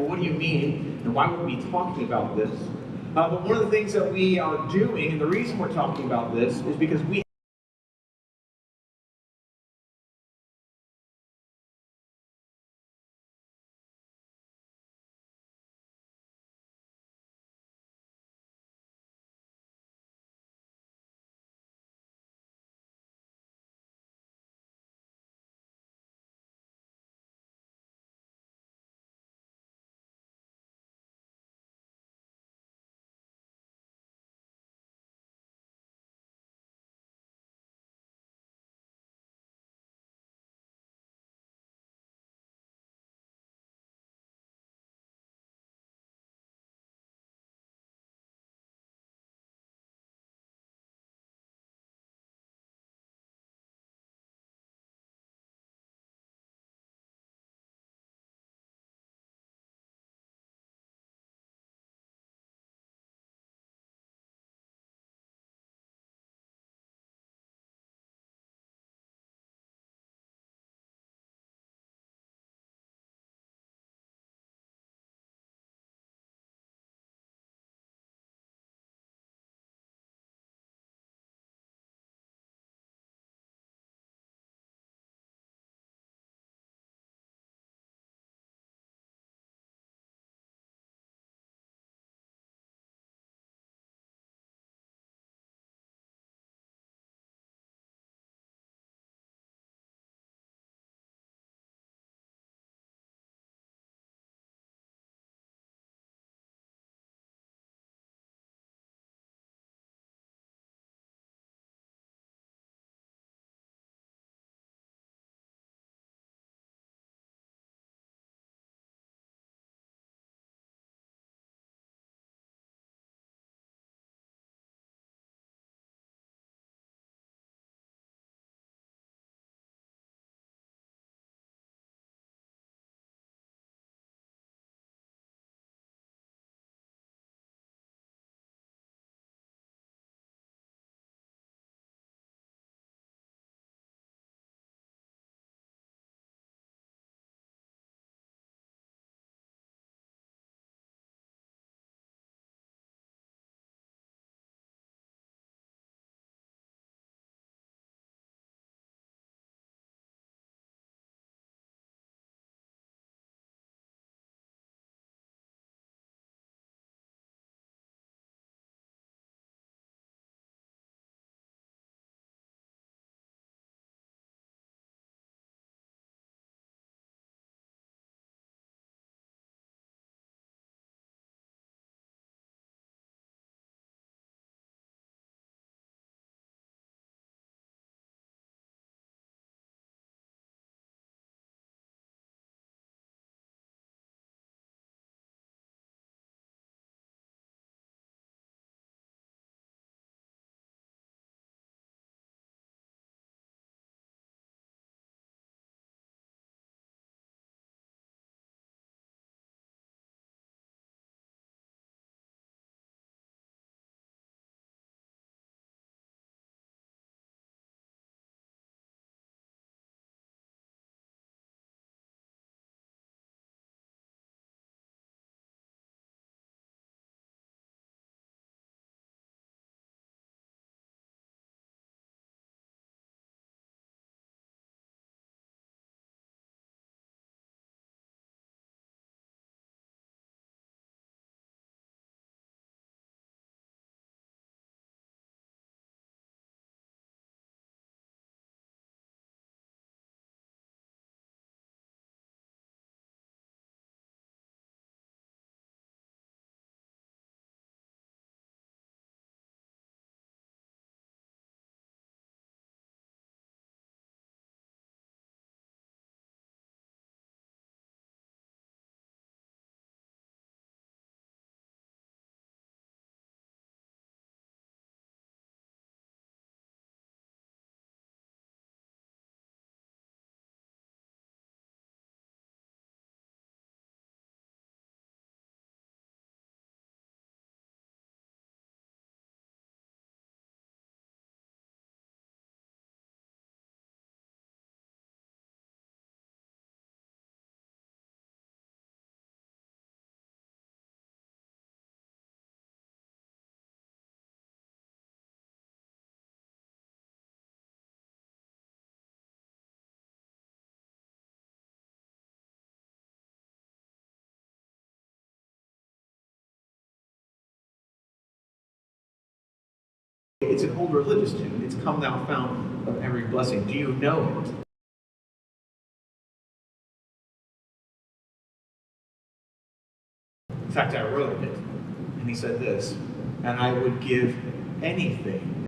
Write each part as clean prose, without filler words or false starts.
what do you mean, and why would we be talking about this? But one of the things that we are doing, and the reason we're talking about this, is because we it's an old religious tune. It's "Come Thou Fount of Every Blessing." Do you know it? In fact, I wrote it. And he said this, "And I would give anything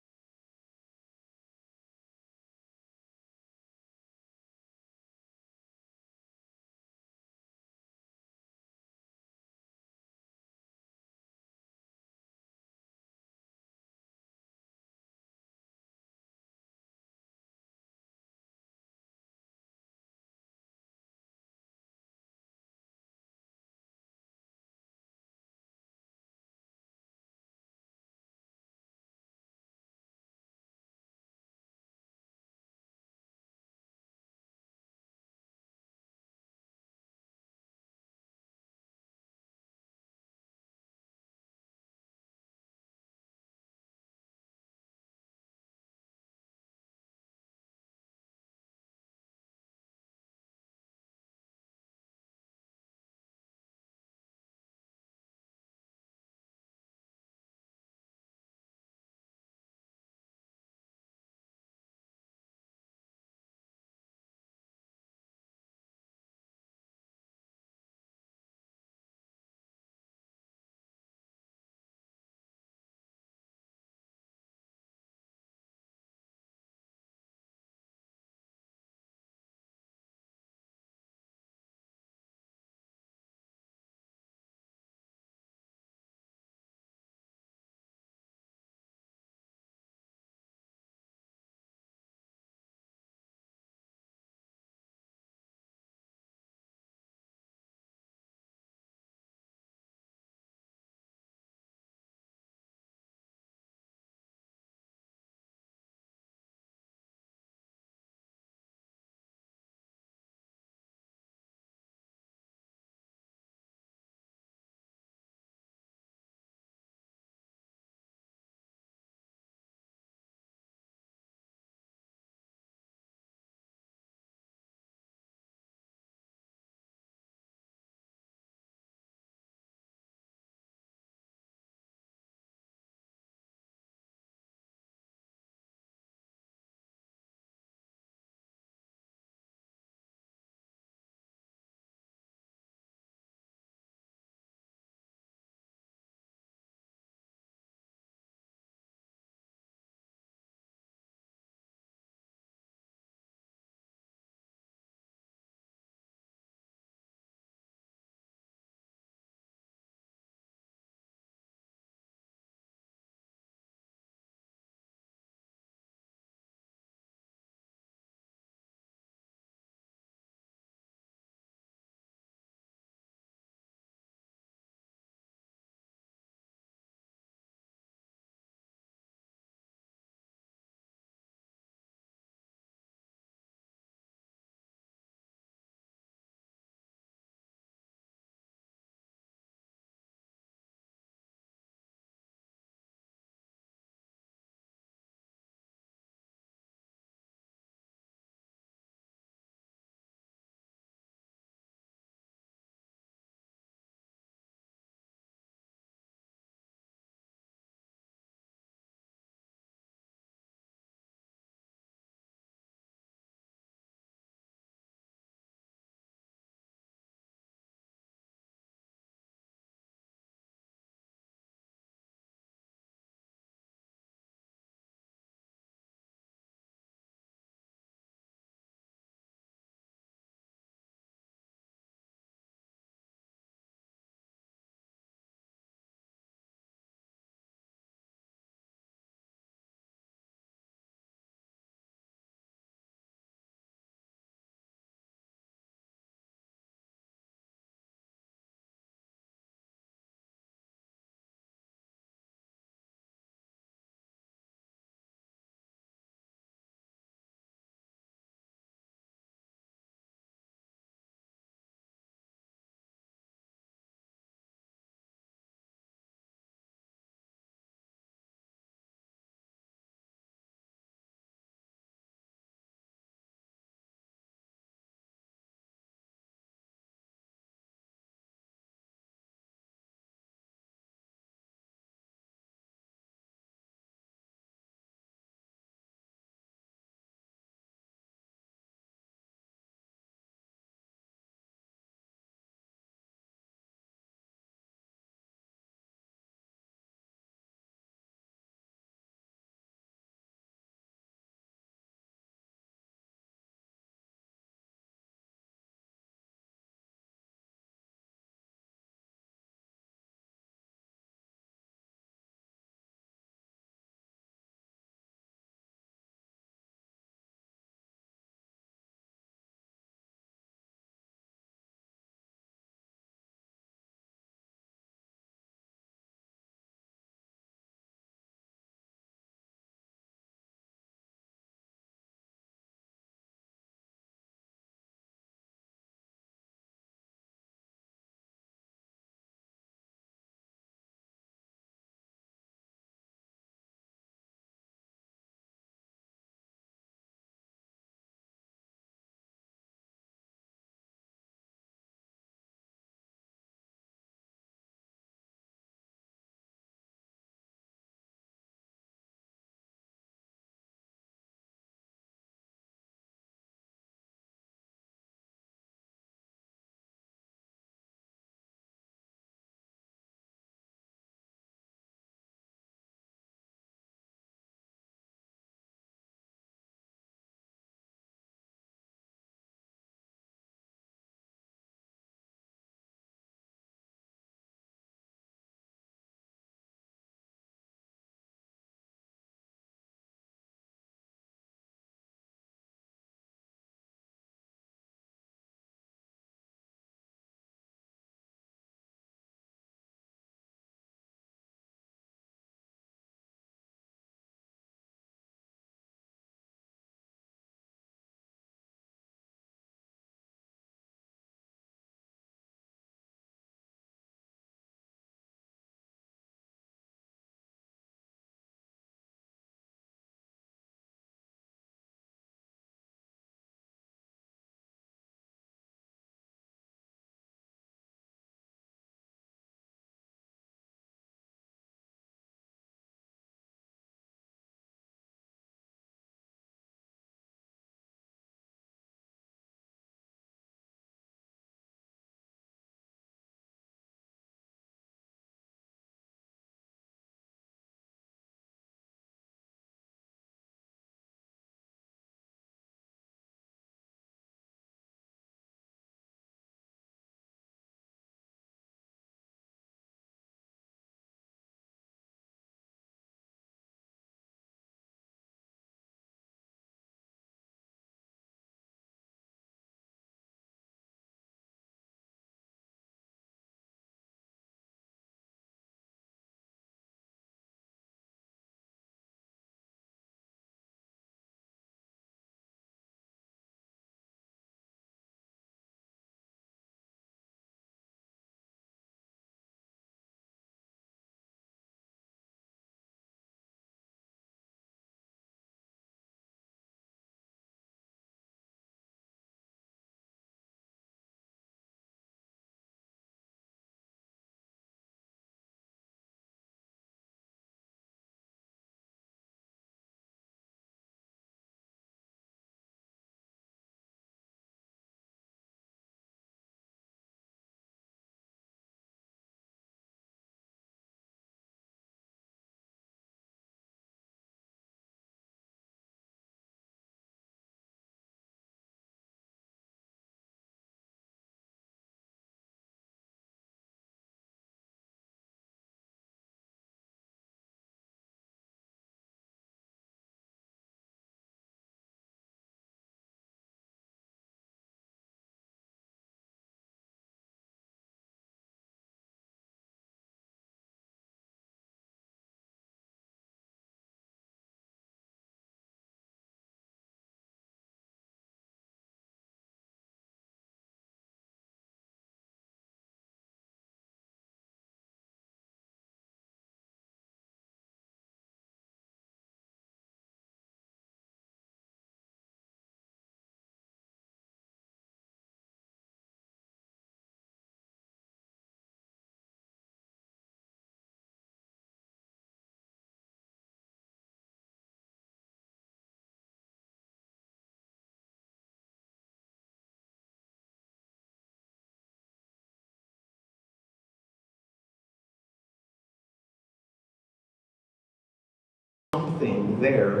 something there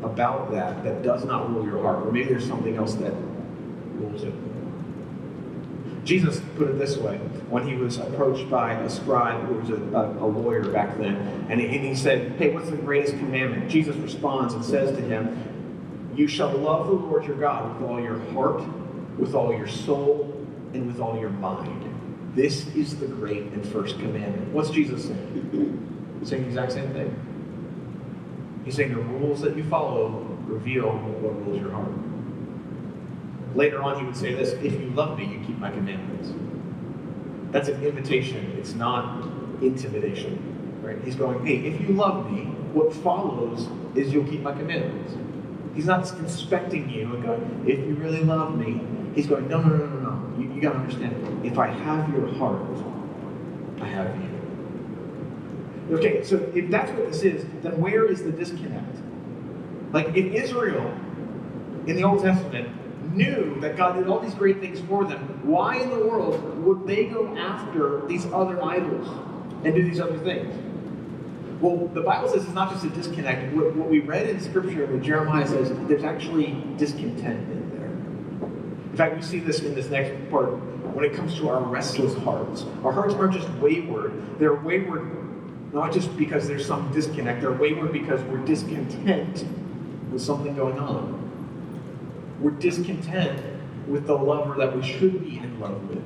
about that does not rule your heart, or maybe there's something else that rules it. Jesus put it this way when he was approached by a scribe who was a lawyer back then, and he said, hey, what's the greatest commandment? Jesus responds and says to him, you shall love the Lord your God with all your heart, with all your soul, and with all your mind. This is the great and first commandment. What's Jesus saying? He's saying the exact same thing. He's saying the rules that you follow reveal what rules your heart. Later on, he would say this, if you love me, you keep my commandments. That's an invitation. It's not intimidation. Right? He's going, hey, if you love me, what follows is you'll keep my commandments. He's not inspecting you and going, if you really love me. He's going, no. You got to understand, if I have your heart, I have you. Okay, so if that's what this is, then where is the disconnect? Like, if Israel, in the Old Testament, knew that God did all these great things for them, why in the world would they go after these other idols and do these other things? Well, the Bible says it's not just a disconnect. What we read in Scripture, what Jeremiah says, there's actually discontent in there. In fact, we see this in this next part when it comes to our restless hearts. Our hearts aren't just wayward. They're wayward not just because there's some disconnect. They're wayward because we're discontent with something going on. We're discontent with the lover that we should be in love with.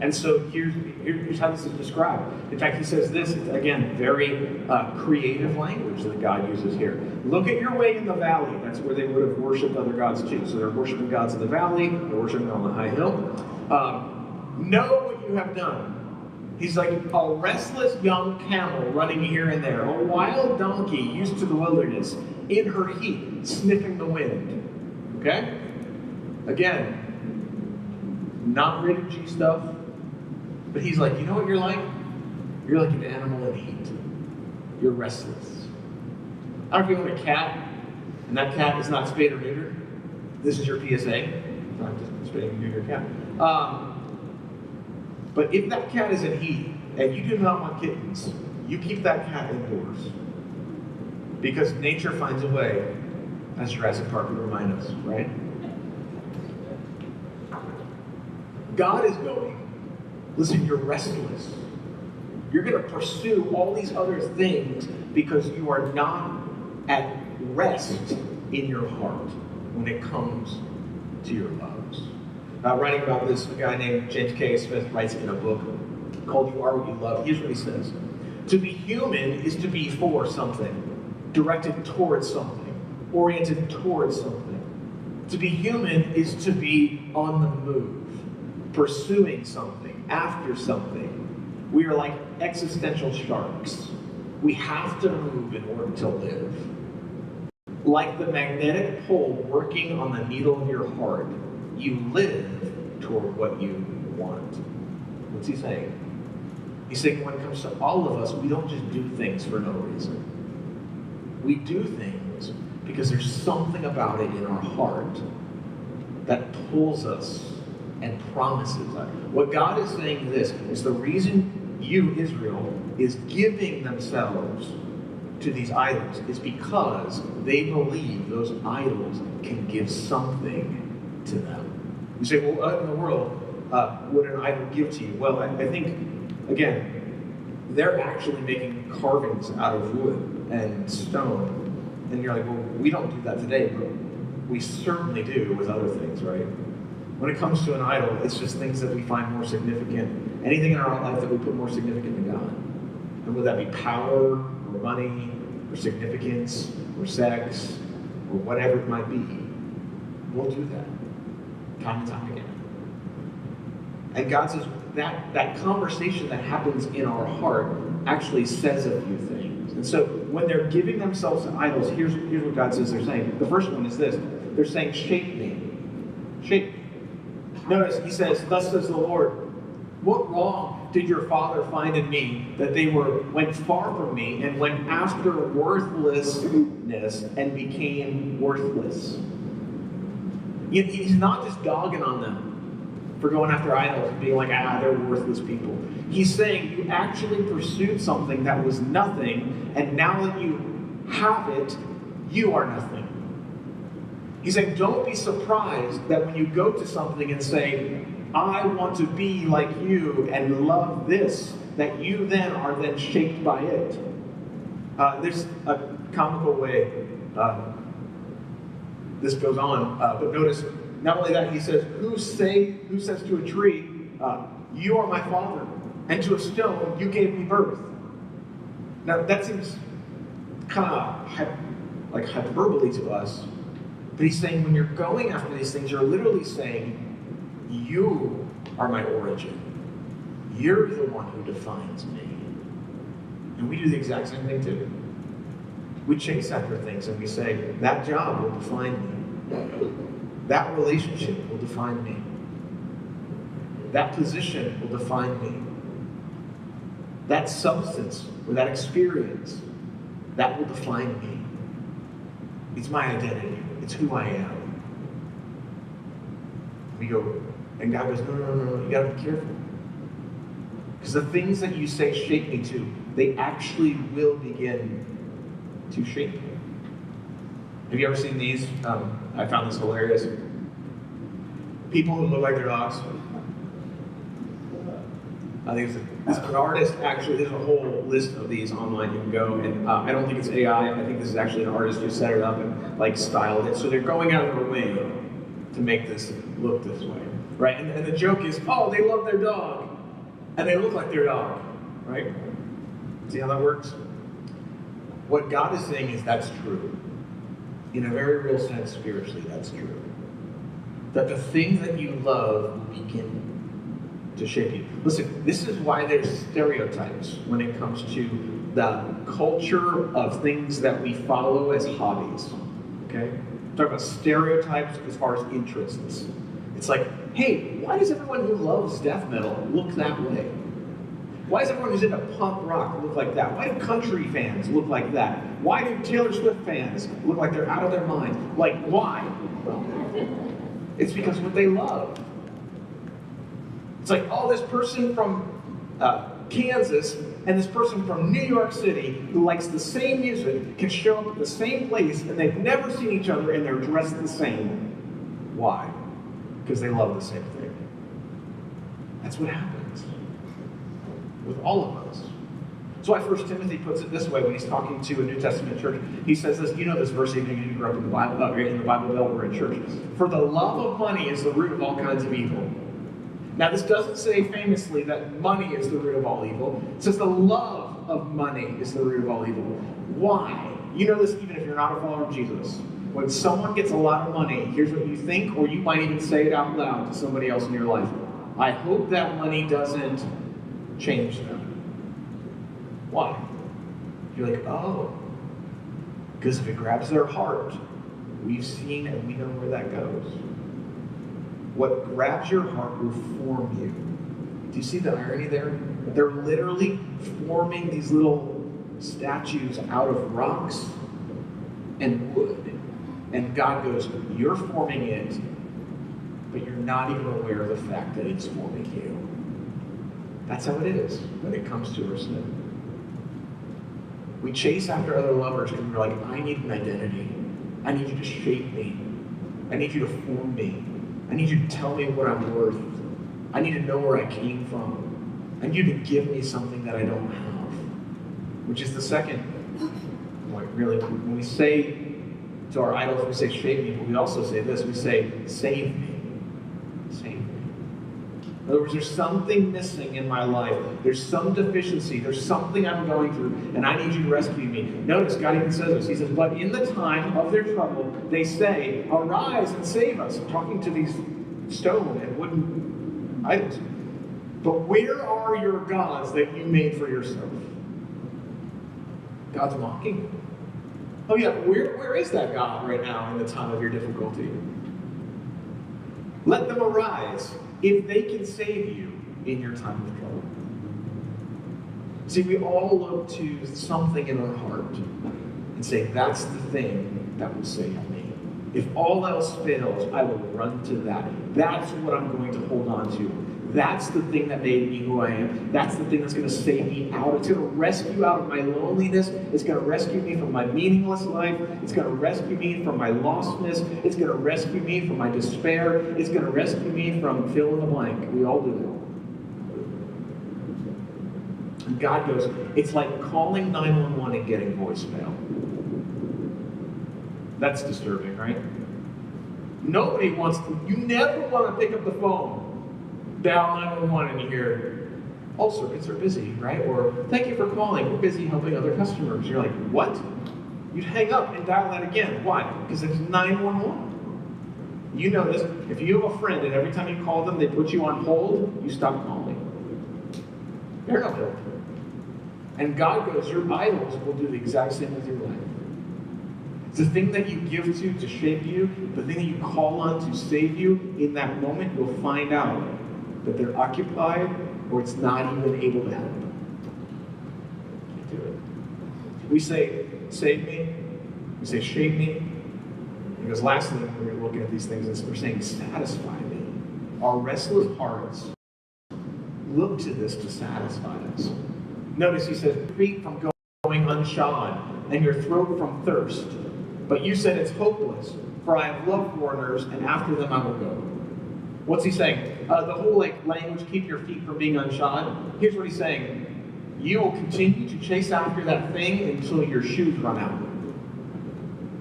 And so here's how this is described. In fact, he says this, again, very creative language that God uses here. Look at your way in the valley. That's where they would have worshipped other gods too. So they're worshiping gods in the valley, they're worshiping on the high hill. Know what you have done. He's like a restless young camel running here and there, a wild donkey used to the wilderness, in her heat, sniffing the wind. Okay? Again, not rated G stuff, but he's like, you know what you're like? You're like an animal in heat. You're restless. I don't know if you own a cat, and that cat is not spayed or neutered. This is your PSA. Not just spaying and neuter your cat. But if that cat is in heat, and you do not want kittens, you keep that cat indoors. Because nature finds a way, as Jurassic Park would remind us, right? God is going, listen, you're restless. You're going to pursue all these other things because you are not at rest in your heart when it comes to your loves. Writing about this, a guy named James K. Smith writes in a book called You Are What You Love. Here's what he says. To be human is to be for something, directed towards something, oriented towards something. To be human is to be on the move, pursuing something, after something. We are like existential sharks. We have to move in order to live. Like the magnetic pole working on the needle of your heart, you live toward what you want. What's he saying? He's saying when it comes to all of us, we don't just do things for no reason. We do things because there's something about it in our heart that pulls us and promises us. What God is saying is the reason you, Israel, is giving themselves to these idols is because they believe those idols can give something to them. You say, well, what in the world would an idol give to you? Well, I think, again, they're actually making carvings out of wood and stone. And you're like, well, we don't do that today, but we certainly do with other things, right? When it comes to an idol, it's just things that we find more significant. Anything in our life that we put more significant than God. And would that be power, or money, or significance, or sex, or whatever it might be, we'll do that. Time and time again. And God says that conversation that happens in our heart actually says a few things. And so when they're giving themselves to idols, here's what God says they're saying. The first one is this. They're saying, shape me. Shape me. Notice he says, thus says the Lord, what wrong did your father find in me that they went far from me and went after worthlessness and became worthless? He's not just dogging on them for going after idols and being like, they're worthless people. He's saying you actually pursued something that was nothing, and now that you have it, you are nothing. He's saying, don't be surprised that when you go to something and say, I want to be like you and love this, that you then are then shaped by it. There's a comical way this goes on, but notice, not only that, he says, who says to a tree, you are my father, and to a stone, you gave me birth. Now, that seems kind of like hyperbole to us, but he's saying when you're going after these things, you're literally saying, you are my origin. You're the one who defines me. And we do the exact same thing too. We chase after things and we say, that job will define me. That relationship will define me. That position will define me. That substance or that experience, that will define me. It's my identity. It's who I am. We go, and God goes, no, you gotta be careful. Because the things that you say shape me to, they actually will begin to shape you. Have you ever seen these? I found this hilarious. People who look like their dogs. I think it's an artist, actually, there's a whole list of these online. You can go, and I don't think it's AI. I think this is actually an artist who set it up and like styled it. So they're going out of their way to make this look this way, right? And the joke is, oh, they love their dog, and they look like their dog, right? See how that works? What God is saying is that's true. In a very real sense, spiritually, that's true. That the things that you love will begin to shape you. Listen, this is why there's stereotypes when it comes to the culture of things that we follow as hobbies. Okay? Talk about stereotypes as far as interests. It's like, hey, why does everyone who loves death metal look that way? Why does everyone who's into punk rock look like that? Why do country fans look like that? Why do Taylor Swift fans look like they're out of their mind? Like, why? Well, it's because what they love. It's like, oh, this person from Kansas and this person from New York City who likes the same music can show up at the same place and they've never seen each other and they're dressed the same. Why? Because they love the same thing. That's what happens with all of us. That's why 1 Timothy puts it this way when he's talking to a New Testament church. He says this, you know this verse even if you grew up in the Bible Belt or in church. For the love of money is the root of all kinds of evil. Now, this doesn't say famously that money is the root of all evil. It says the love of money is the root of all evil. Why? You know this even if you're not a follower of Jesus. When someone gets a lot of money, here's what you think, or you might even say it out loud to somebody else in your life. I hope that money doesn't change them. Why? You're like, oh, because if it grabs their heart, we've seen and we know where that goes. What grabs your heart will form you. Do you see the irony there? They're literally forming these little statues out of rocks and wood. And God goes, you're forming it, but you're not even aware of the fact that it's forming you. That's how it is when it comes to our sin. We chase after other lovers because we're like, I need an identity. I need you to shape me. I need you to form me. I need you to tell me what I'm worth. I need to know where I came from. I need you to give me something that I don't have. Which is the second point, really. When we say to our idols, we say shape me, but we also say this, we say save me. Save me. In other words, there's something missing in my life. There's some deficiency. There's something I'm going through, and I need you to rescue me. Notice God even says this. He says, but in the time of their trouble, they say, arise and save us. I'm talking to these stone and wooden idols. But where are your gods that you made for yourself? God's mocking. Oh yeah, where is that God right now in the time of your difficulty? Let them arise if they can save you in your time of trouble. See, we all look to something in our heart and say, that's the thing that will save me. If all else fails, I will run to that. That's what I'm going to hold on to. That's the thing that made me who I am. That's the thing that's going to save me out. It's going to rescue out of my loneliness. It's going to rescue me from my meaningless life. It's going to rescue me from my lostness. It's going to rescue me from my despair. It's going to rescue me from fill in the blank. We all do it. And God goes, it's like calling 911 and getting voicemail. That's disturbing, right? Nobody wants to, you never want to pick up the phone, dial 911 and you hear, all circuits are busy, right? Or, thank you for calling, we're busy helping other customers. You're like, what? You'd hang up and dial that again. Why? Because it's 911. You know this, if you have a friend and every time you call them, they put you on hold, you stop calling. They're no help. And God goes, your idols will do the exact same with your life. It's the thing that you give to shape you, the thing that you call on to save you. In that moment, you'll find out that they're occupied or it's not even able to help. Can't do it. We say, save me. We say, shape me. Because lastly, we're looking at these things, and we're saying, satisfy me. Our restless hearts look to this to satisfy us. Notice he says, feet from going unshod, and your throat from thirst. But you said it's hopeless, for I have loved foreigners, and after them I will go. What's he saying? The whole language, keep your feet from being unshod. Here's what he's saying. You will continue to chase after that thing until your shoes run out.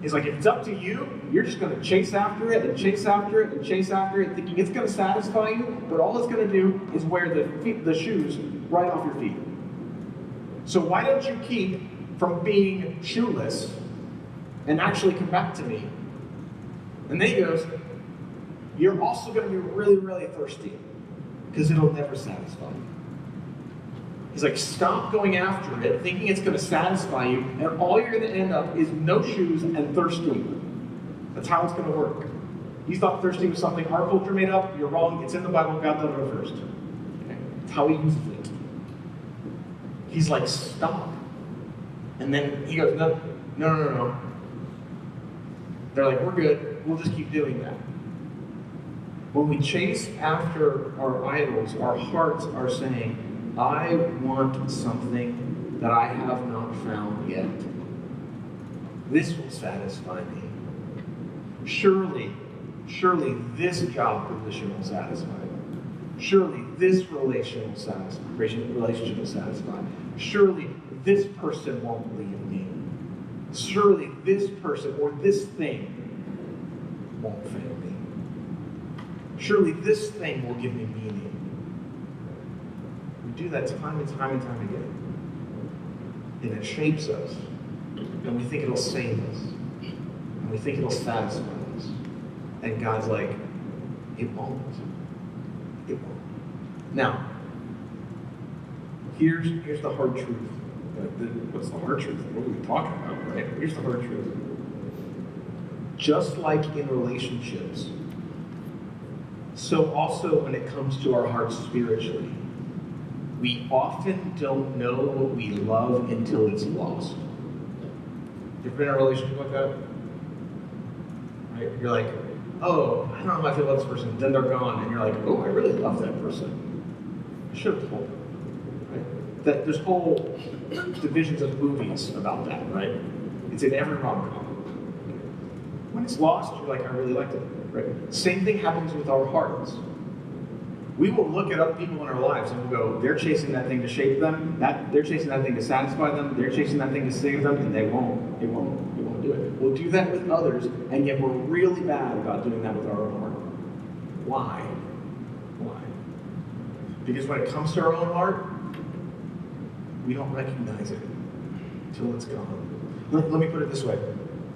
He's like, if it's up to you, you're just going to chase after it and chase after it and chase after it, thinking it's going to satisfy you, but all it's going to do is wear the shoes right off your feet. So why don't you keep from being shoeless and actually come back to me? And then he goes, you're also going to be really, really thirsty because it'll never satisfy you. He's like, stop going after it, thinking it's going to satisfy you, and all you're going to end up is no shoes and thirsty. That's how it's going to work. You thought thirsty was something our culture made up. You're wrong. It's in the Bible. God done it first. Okay? That's how he uses it. He's like, stop. And then he goes, no. They're like, we're good. We'll just keep doing that. When we chase after our idols, our hearts are saying, I want something that I have not found yet. This will satisfy me. Surely this job position will satisfy me. Surely this relationship will satisfy. Surely this person won't leave me. Surely this person or this thing won't fail me. Surely this thing will give me meaning. We do that time and time and time again. And it shapes us. And we think it'll save us. And we think it'll satisfy us. And God's like, it won't. It won't. Now, here's the hard truth. What's the hard truth? What are we talking about, right? Here's the hard truth. Just like in relationships, so also when it comes to our hearts spiritually, we often don't know what we love until it's lost. You've been in a relationship like that? Right? You're like, oh, I don't know if I feel about this person. Then they're gone, and you're like, oh, I really love that person. I should have told them. Right? That there's whole divisions of movies about that, right? It's in every rom-com. When it's lost, you're like, I really liked it. Right? Same thing happens with our hearts. We will look at other people in our lives and we'll go, they're chasing that thing to shape them, they're chasing that thing to satisfy them, they're chasing that thing to save them, and they won't do it. We'll do that with others, and yet we're really bad about doing that with our own heart. Why? Because when it comes to our own heart, we don't recognize it until it's gone. Let me put it this way.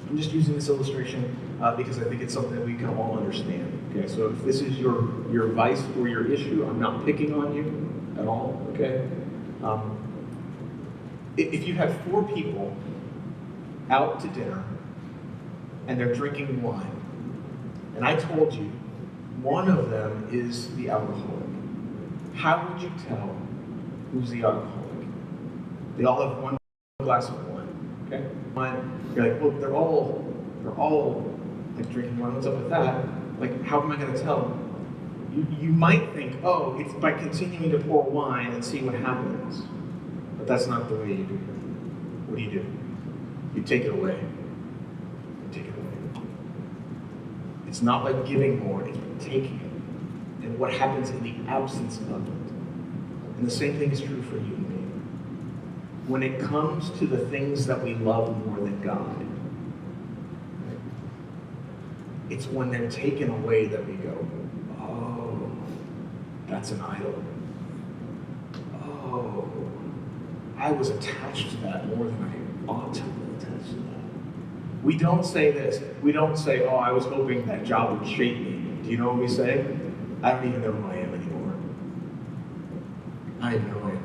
I'm just using this illustration because I think it's something that we can all understand. Okay, so if this is your vice or your issue, I'm not picking on you at all. Okay, if you have 4 people out to dinner and they're drinking wine, and I told you one of them is the alcoholic, how would you tell who's the alcoholic? They all have one glass of wine. Okay, you're like, well, they're all like drinking wine. What's up with that? Like, how am I going to tell? You might think, oh, it's by continuing to pour wine and see what happens. But that's not the way you do it. What do? You take it away. You take it away. It's not like giving more, it's taking it. And what happens in the absence of it. And the same thing is true for you and me. When it comes to the things that we love more than God, it's when they're taken away that we go, oh, that's an idol. Oh, I was attached to that more than I ought to be attached to that. We don't say this. We don't say, oh, I was hoping that job would shape me. Do you know what we say? I don't even know who I am anymore. I have no idea.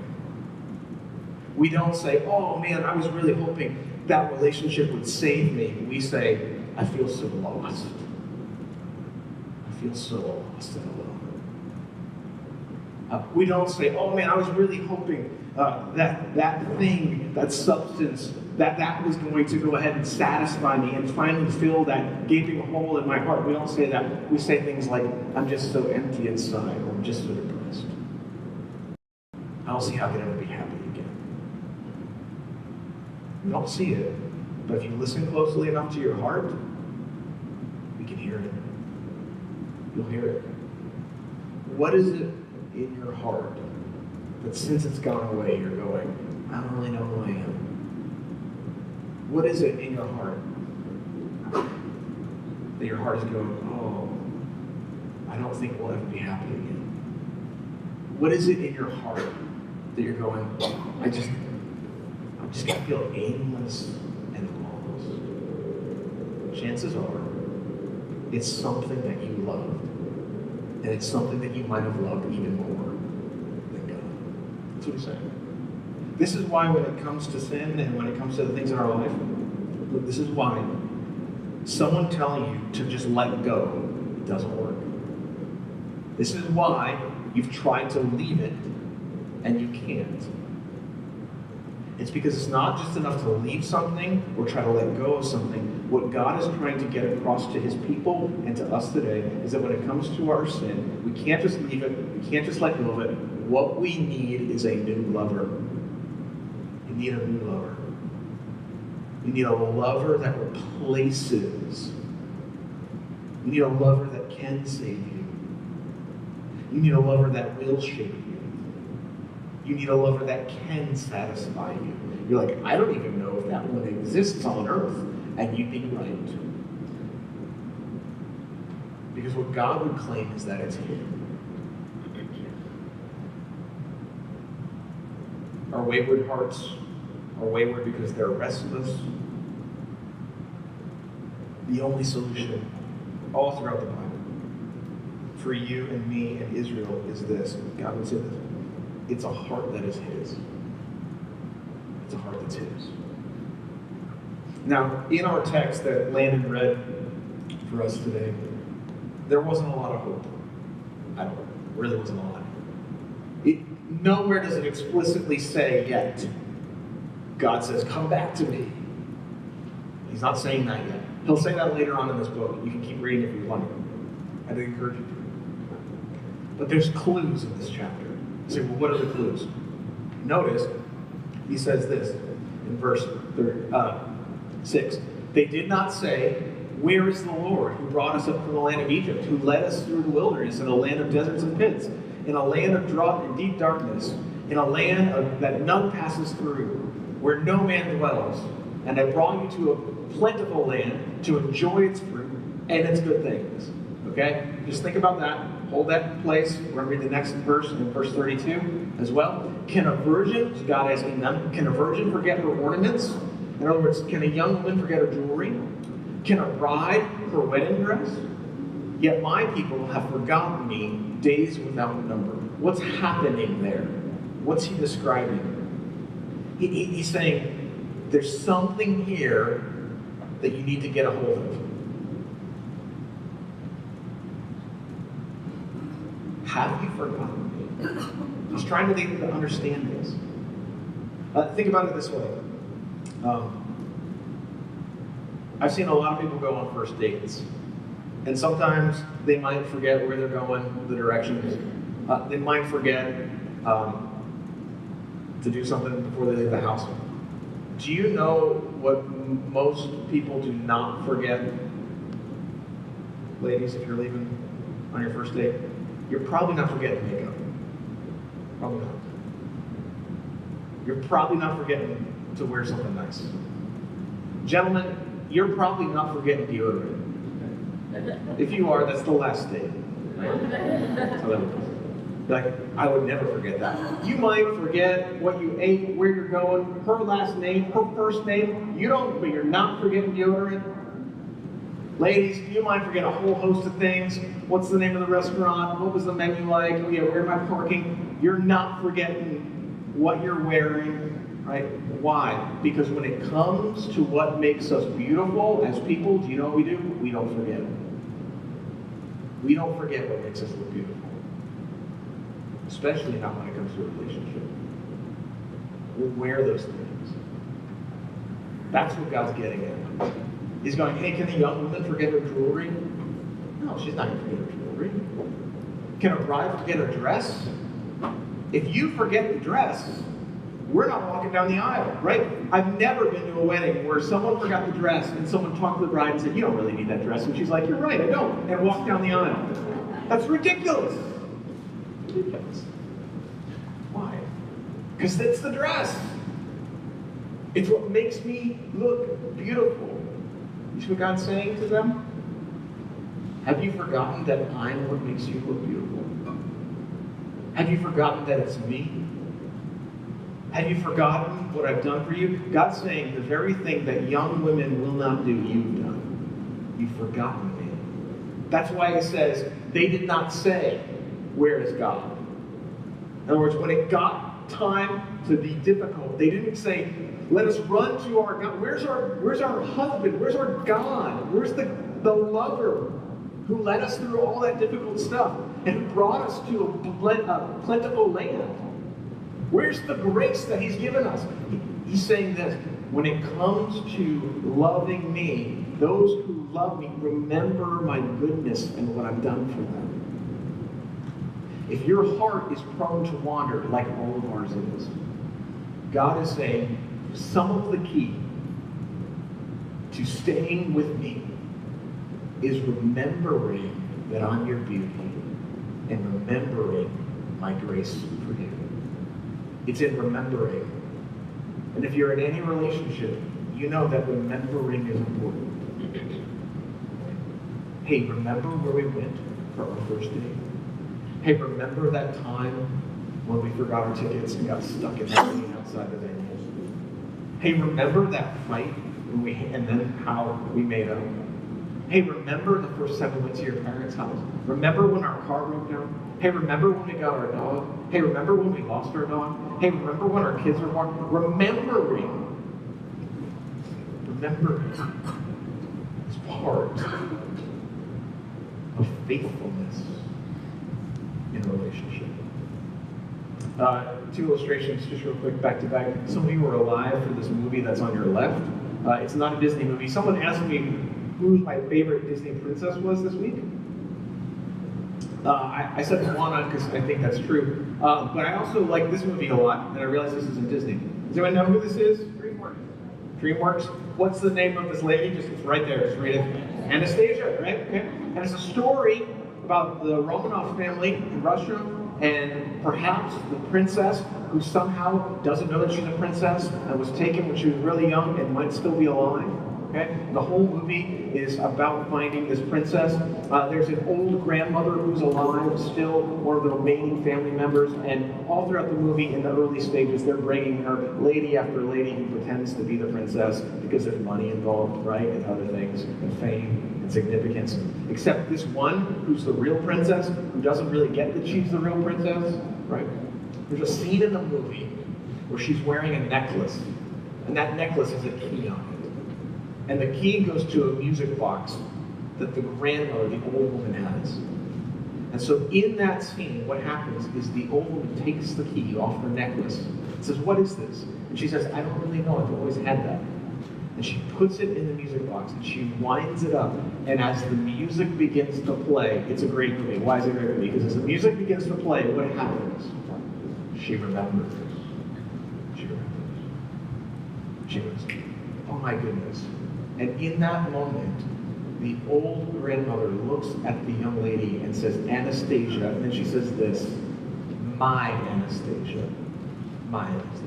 We don't say, oh man, I was really hoping that relationship would save me. We say, I feel so lost. I feel so lost and alone. We don't say, oh man, I was really hoping that thing, that substance, that was going to go ahead and satisfy me and finally fill that gaping hole in my heart. We don't say that. We say things like, I'm just so empty inside, or I'm just so depressed. I don't see how I could ever be happy again. We don't see it, but if you listen closely enough to your heart, we can hear it. You'll hear it. What is it in your heart that since it's gone away, you're going, I don't really know who I am? What is it in your heart that your heart is going, oh, I don't think we'll ever be happy again? What is it in your heart that you're going, I'm just gonna feel aimless and lost? Chances are, it's something that you loved, and it's something that you might have loved even more than God. That's what he's saying. This is why when it comes to sin and when it comes to the things in our life, look, this is why someone telling you to just let go doesn't work. This is why you've tried to leave it and you can't. It's because it's not just enough to leave something or try to let go of something. What God is trying to get across to his people and to us today is that when it comes to our sin, we can't just leave it, we can't just let go of it. What we need is a new lover. You need a new lover. You need a lover that replaces. You need a lover that can save you. You need a lover that will shape you. You need a lover that can satisfy you. You're like, I don't even know if that one exists on earth. And you'd be right. Because what God would claim is that it's him. Our wayward hearts are wayward because they're restless. The only solution all throughout the Bible for you and me and Israel is this. God would say this. It's a heart that is his. It's a heart that's his. Now, in our text that Landon read for us today, there wasn't a lot of hope. I don't know. Really wasn't a lot. Nowhere does it explicitly say yet. God says, come back to me. He's not saying that yet. He'll say that later on in this book. You can keep reading if you like. I'd encourage you to. But there's clues in this chapter. You say, well, what are the clues? Notice, he says this in verse 6. They did not say, where is the Lord who brought us up from the land of Egypt, who led us through the wilderness in a land of deserts and pits, in a land of drought and deep darkness, in a land that none passes through, where no man dwells, and I brought you to a plentiful land to enjoy its fruit and its good things. Okay? Just think about that. Hold that in place. We're going to read the next verse in verse 32 as well. Can a virgin, is God asking them, can a virgin forget her ornaments? In other words, can a young woman forget her jewelry? Can a bride her wedding dress? Yet my people have forgotten me days without number. What's happening there? What's he describing? He's saying, there's something here that you need to get a hold of. Have you forgotten me? He's trying to get you to understand this. Think about it this way. I've seen a lot of people go on first dates. And sometimes they might forget where they're going, the directions. They might forget to do something before they leave the house. Do you know what most people do not forget? Ladies, if you're leaving on your first date, you're probably not forgetting makeup. Probably not. You're probably not forgetting to wear something nice. Gentlemen, you're probably not forgetting deodorant. If you are, that's the last date. Like, I would never forget that. You might forget what you ate, where you're going, her last name, her first name. You don't, but you're not forgetting deodorant. Ladies, you might forget a whole host of things. What's the name of the restaurant? What was the menu like? Oh yeah, where am I parking? You're not forgetting what you're wearing, right? Why? Because when it comes to what makes us beautiful as people, do you know what we do? We don't forget. We don't forget what makes us look beautiful. Especially not when it comes to a relationship. We'll wear those things. That's what God's getting at. He's going, hey, can a young woman forget her jewelry? No, she's not going to forget her jewelry. Can a bride forget her dress? If you forget the dress, we're not walking down the aisle, right? I've never been to a wedding where someone forgot the dress and someone talked to the bride and said, you don't really need that dress. And she's like, you're right, I don't. And walked down the aisle. That's ridiculous. Ridiculous. Why? Because it's the dress. It's what makes me look beautiful. You see what God's saying to them? Have you forgotten that I'm what makes you look beautiful? Have you forgotten that it's me? Have you forgotten what I've done for you? God's saying the very thing that young women will not do, you've done. You've forgotten me. That's why he says, they did not say, where is God? In other words, when it got time to be difficult, they didn't say, let us run to our God. Where's our husband? Where's our God? Where's the lover who led us through all that difficult stuff and who brought us to a plentiful land? Where's the grace that he's given us? He's saying this, when it comes to loving me, those who love me remember my goodness and what I've done for them. If your heart is prone to wander, like all of ours is, God is saying, some of the key to staying with me is remembering that I'm your beauty and remembering my grace for you. It's in remembering. And if you're in any relationship, you know that remembering is important. Hey, remember where we went for our first date? Hey, remember that time when we forgot our tickets and got stuck in that lane outside the venue? Hey, remember that fight and then how we made up? Hey, remember the first time we went to your parents' house? Remember when our car broke down? Hey, remember when we got our dog? Hey, remember when we lost our dog? Hey, remember when our kids were born? Remembering is part of faithfulness in a relationship. Two illustrations, just real quick, back to back. Some of you were alive for this movie that's on your left. It's not a Disney movie. Someone asked me who my favorite Disney princess was this week. I said Moana because I think that's true. But I also like this movie a lot, and I realize this isn't Disney. Does anyone know who this is? DreamWorks. DreamWorks. What's the name of this lady? It's right there. Just read it. Anastasia, right? Okay. And it's a story about the Romanov family in Russia, and perhaps the princess who somehow doesn't know that she's a princess and was taken when she was really young and might still be alive. Okay? The whole movie is about finding this princess. There's an old grandmother who's alive, still one of the remaining family members, and all throughout the movie, in the early stages, they're bringing her lady after lady who pretends to be the princess because there's money involved, right, and other things, and fame and significance. Except this one, who's the real princess, who doesn't really get that she's the real princess, right? There's a scene in the movie where she's wearing a necklace, and that necklace has a key on it. And the key goes to a music box that the grandmother, the old woman, has. And so in that scene, what happens is the old woman takes the key off her necklace and says, what is this? And she says, I don't really know, I've always had that. and she puts it in the music box, and she winds it up. And as the music begins to play, it's a great movie. Why is it a great movie? Because as the music begins to play, what happens? She remembers. She remembers. She goes, oh my goodness. And in that moment, the old grandmother looks at the young lady and says, Anastasia, and then she says this, my Anastasia. My Anastasia.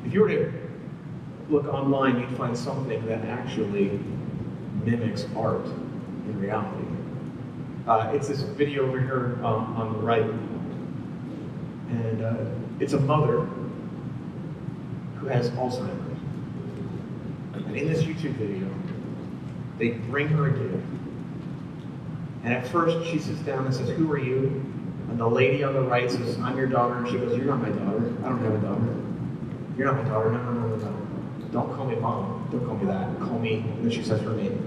If you were to look online, you'd find something that actually mimics art in reality. It's this video over here on the right. And it's a mother who has Alzheimer's. And in this YouTube video, they bring her a gift. And at first, she sits down and says, who are you? And the lady on the right says, I'm your daughter. And she goes, you're not my daughter. I don't have a daughter. You're not my daughter. No, no, no, no, no. Don't call me mom. Don't call me that. Call me, and then she says her name.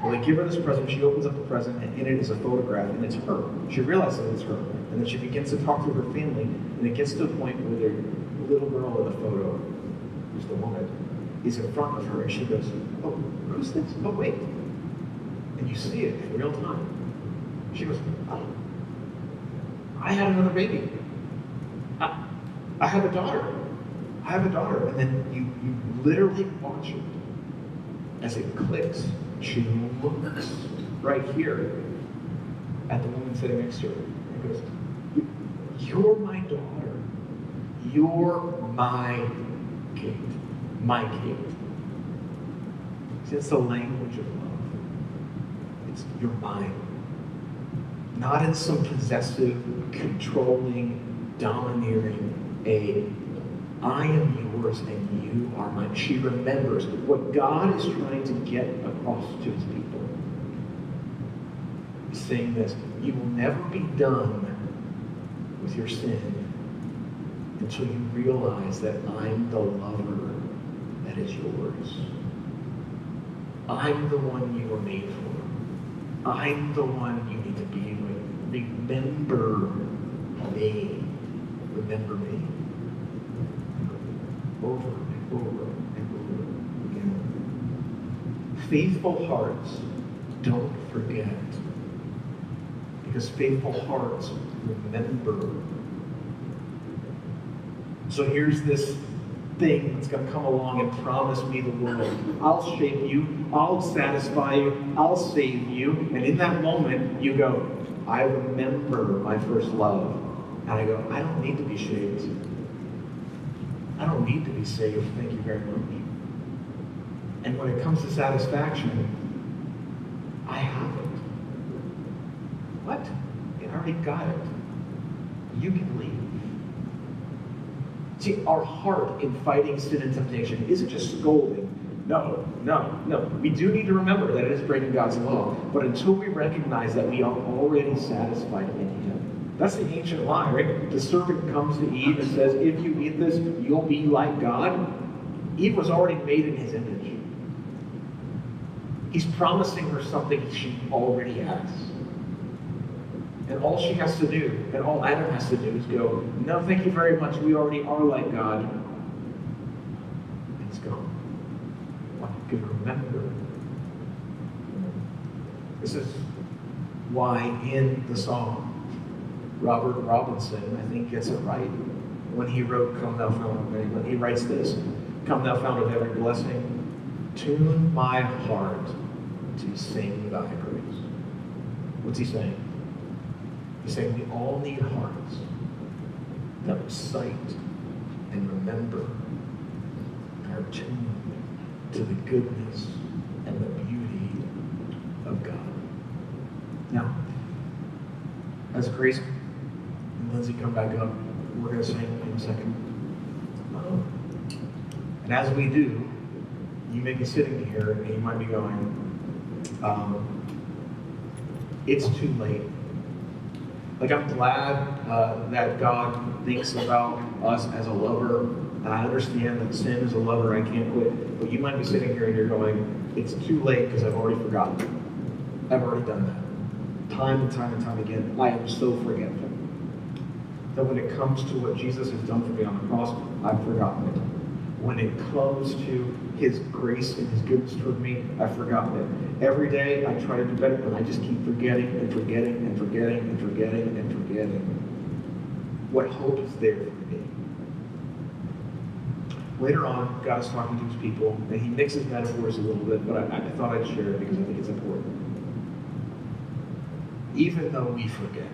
Well, they give her this present. She opens up the present, and in it is a photograph, and it's her. She realizes it's her. And then she begins to talk to her family, and it gets to a point where the little girl in the photo, who's the woman, is in front of her, and she goes, oh, who's this? Oh, wait. And you see it in real time. She goes, oh, I had another baby. I have a daughter. I have a daughter. And then you literally watch it as it clicks. She looks right here at the woman sitting next to her and goes, you're my daughter. You're my Kate. My Kate. See, it's the language of love. It's you're mine. Not in some possessive, controlling, domineering, I am yours and you are mine. She remembers what God is trying to get across to his people. He's saying this, you will never be done with your sin until you realize that I'm the lover that is yours. I'm the one you were made for. I'm the one you need to be with. Remember me. Remember me. Over and over and over again. Faithful hearts don't forget. Because faithful hearts remember. So here's this thing that's going to come along and promise me the world. I'll shape you. I'll satisfy you. I'll save you. And in that moment, you go, I remember my first love. And I go, I don't need to be shaped. I don't need to be saved. Thank you very much. And when it comes to satisfaction, I have it. What? I already got it. You can leave. See, our heart in fighting sin and temptation isn't just scolding. No, no, no. We do need to remember that it is breaking God's law. But until we recognize that we are already satisfied in him. That's the ancient lie, right? The serpent comes to Eve and says, if you eat this, you'll be like God. Eve was already made in his image. He's promising her something she already has. And all she has to do, and all Adam has to do is go, no, thank you very much, we already are like God. And it's gone. What you can remember. This is why in the song, Robert Robinson, I think, gets it right when he wrote Come Thou Fount of Many. When he writes this, Come Thou Fount of Every Blessing, tune my heart to sing thy praise. What's he saying? He's saying we all need hearts that recite and remember and are tuned to the goodness and the beauty of God. Now, as Grace and Lindsay come back up, we're going to sing in a second. And as we do, you may be sitting here and you might be going, it's too late. Like, I'm glad that God thinks about us as a lover, and I understand that sin is a lover I can't quit, but you might be sitting here and you're going, it's too late because I've already forgotten. I've already done that. Time and time and time again, I am so forgetful. That when it comes to what Jesus has done for me on the cross, I've forgotten it. when it comes to his grace and his goodness toward me, I've forgotten it. Every day I try to do better, and I just keep forgetting and forgetting and forgetting and forgetting and forgetting. What hope is there for me? Later on, God is talking to his people, and he mixes metaphors a little bit, but I thought I'd share it because I think it's important. Even though we forget,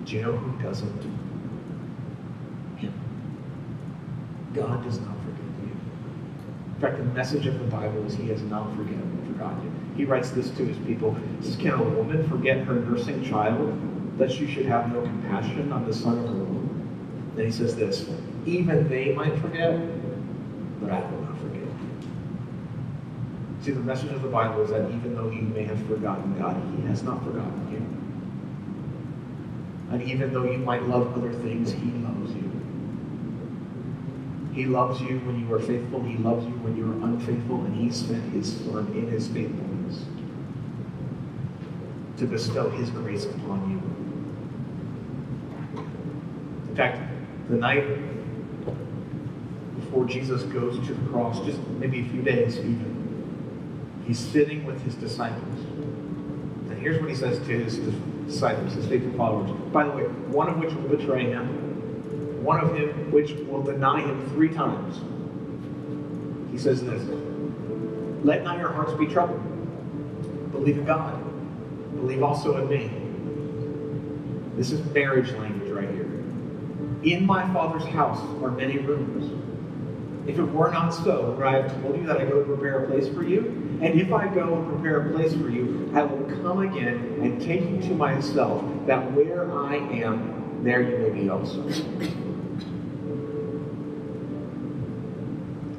do you know who doesn't? Him. God does not forget you. In fact, the message of the Bible is he has not forgotten you. He writes this to his people. He says, can a woman forget her nursing child, that she should have no compassion on the son of her womb? Then he says this, even they might forget, but I will not forget. See, the message of the Bible is that even though you may have forgotten God, he has not forgotten you. And even though you might love other things, he loves you. He loves you when you are faithful. He loves you when you are unfaithful. And he sent his son in his faithfulness to bestow his grace upon you. In fact, the night before Jesus goes to the cross, just maybe a few days even, he's sitting with his disciples. And here's what he says to his disciples, his faithful followers. By the way, one of which will betray him, one of him which will deny him 3 times. He says this, let not your hearts be troubled. Believe in God. Believe also in me. This is marriage language right here. In my Father's house are many rooms. If it were not so, for I have told you that I go to prepare a place for you, and if I go and prepare a place for you, I will come again and take you to myself, that where I am, there you may be also.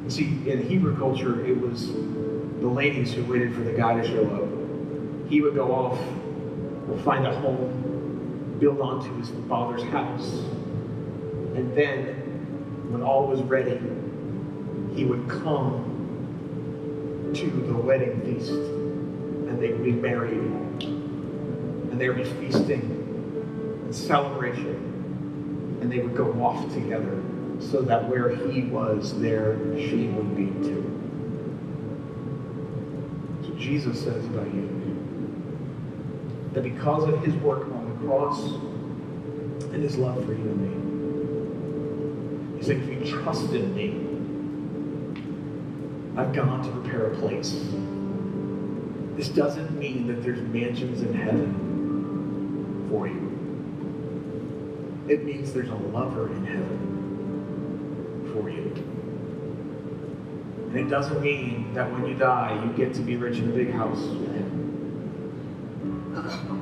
You see, in Hebrew culture, it was the ladies who waited for the guy to show up. He would go off, find a home, build onto his father's house, and then, when all was ready, he would come to the wedding feast, and they would be married, and there would be feasting and celebration, and they would go off together, so that where he was, there she would be too. So Jesus says about you, that because of his work on the cross and his love for you and me, he said, if you trust in me, I've gone to prepare a place. This doesn't mean that there's mansions in heaven for you. It means there's a lover in heaven for you. And it doesn't mean that when you die, you get to be rich in a big house with him.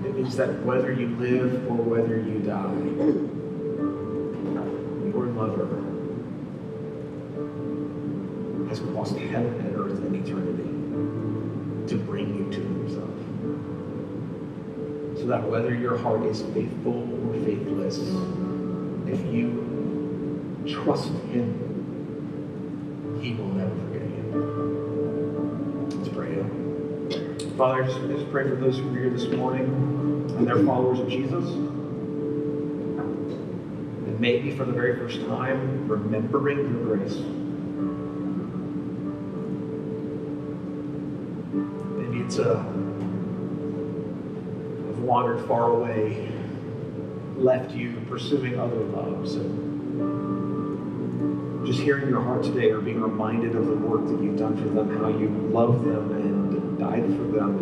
It means that whether you live or whether you die, your lover has crossed heaven and earth and eternity to bring you to himself. So that whether your heart is faithful or faithless, if you trust him, he will never forget you. Let's pray. Father, I just pray for those who are here this morning and they're followers of Jesus. And maybe for the very first time, remembering your grace. I've wandered far away, left you pursuing other loves, and just hearing your heart today or being reminded of the work that you've done for them, how you love them and died for them.